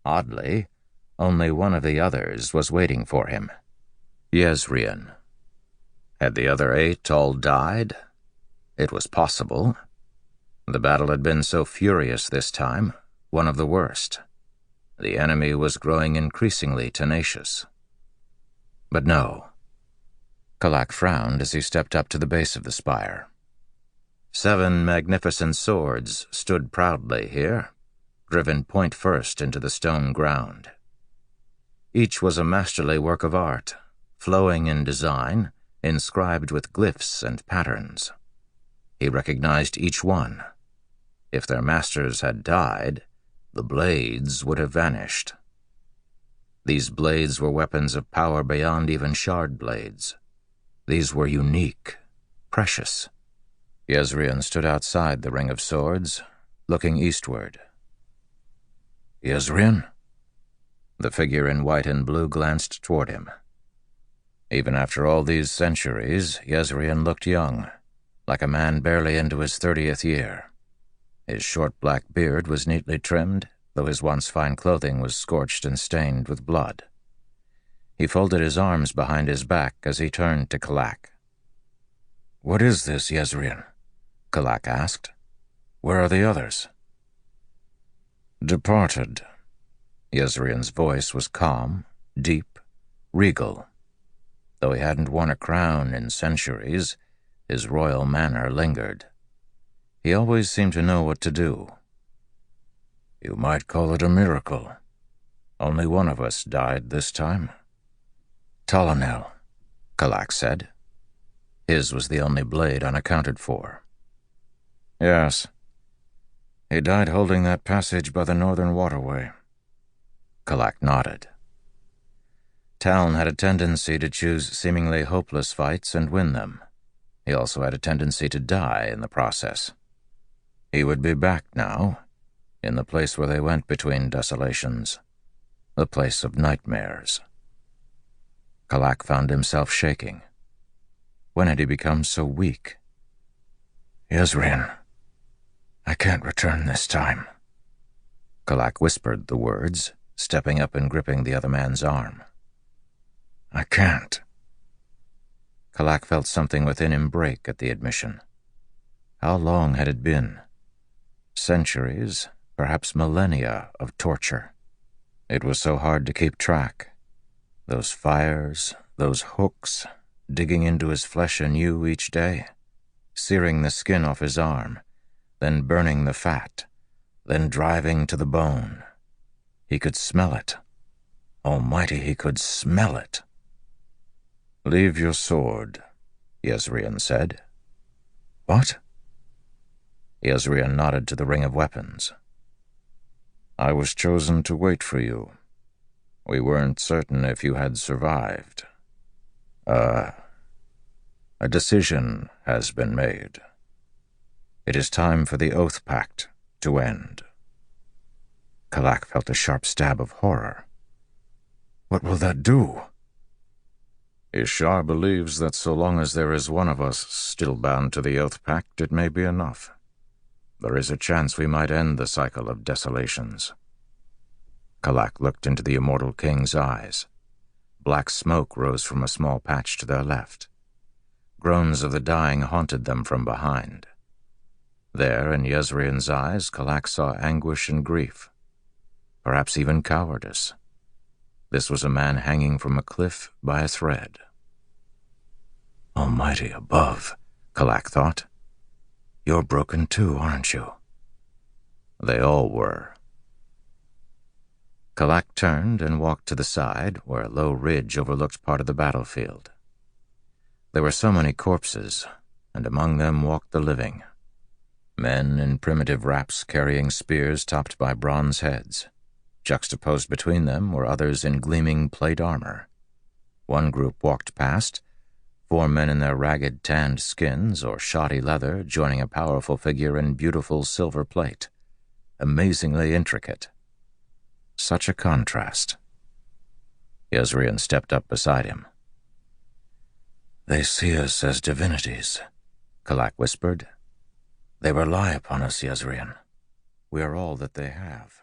Oddly, only one of the others was waiting for him. Yezrian. Had the other 8 all died? It was possible. The battle had been so furious this time, one of the worst. The enemy was growing increasingly tenacious. But no. Kalak frowned as he stepped up to the base of the spire. 7 magnificent swords stood proudly here, driven point first into the stone ground. Each was a masterly work of art, flowing in design, inscribed with glyphs and patterns. He recognized each one. If their masters had died, the blades would have vanished. These blades were weapons of power beyond even shard blades. These were unique, precious. Yezrian stood outside the ring of swords, looking eastward. Yezrian? The figure in white and blue glanced toward him. Even after all these centuries, Yezrian looked young, like a man barely into his 30th year. His short black beard was neatly trimmed, though his once fine clothing was scorched and stained with blood. He folded his arms behind his back as he turned to Kalak. "What is this, Yezrian?" Kalak asked. "Where are the others?" "Departed." Yezrian's voice was calm, deep, regal. Though he hadn't worn a crown in centuries, his royal manner lingered. He always seemed to know what to do. "You might call it a miracle. Only one of us died this time." "Talonel," Kalak said. His was the only blade unaccounted for. "Yes. He died holding that passage by the northern waterway." Kalak nodded. Talon had a tendency to choose seemingly hopeless fights and win them. He also had a tendency to die in the process. He would be back now, in the place where they went between desolations, the place of nightmares. Kalak found himself shaking. When had he become so weak? "Yezrian, I can't return this time." Kalak whispered the words, stepping up and gripping the other man's arm. "I can't." Kalak felt something within him break at the admission. How long had it been? Centuries, perhaps millennia of torture. It was so hard to keep track. Those fires, those hooks, digging into his flesh anew each day, searing the skin off his arm, then burning the fat, then driving to the bone. He could smell it. Almighty, he could smell it. "Leave your sword," Yezrian said. "What?" Yezrian nodded to the ring of weapons. "I was chosen to wait for you. We weren't certain if you had survived. A decision has been made. It is time for the Oath Pact to end." Kalak felt a sharp stab of horror. "What will that do?" "Ishar believes that so long as there is one of us still bound to the Oath Pact, it may be enough. There is a chance we might end the cycle of desolations." Kalak looked into the immortal king's eyes. Black smoke rose from a small patch to their left. Groans of the dying haunted them from behind. There, in Yezrian's eyes, Kalak saw anguish and grief, perhaps even cowardice. This was a man hanging from a cliff by a thread. "Almighty above," Kalak thought. "You're broken too, aren't you?" They all were. Kalak turned and walked to the side, where a low ridge overlooked part of the battlefield. There were so many corpses, and among them walked the living. Men in primitive wraps carrying spears topped by bronze heads. Juxtaposed between them were others in gleaming plate armor. One group walked past, 4 men in their ragged tanned skins or shoddy leather joining a powerful figure in beautiful silver plate, amazingly intricate. Such a contrast. Yezrian stepped up beside him. "They see us as divinities," Kalak whispered. "They rely upon us, Yezrian. We are all that they have."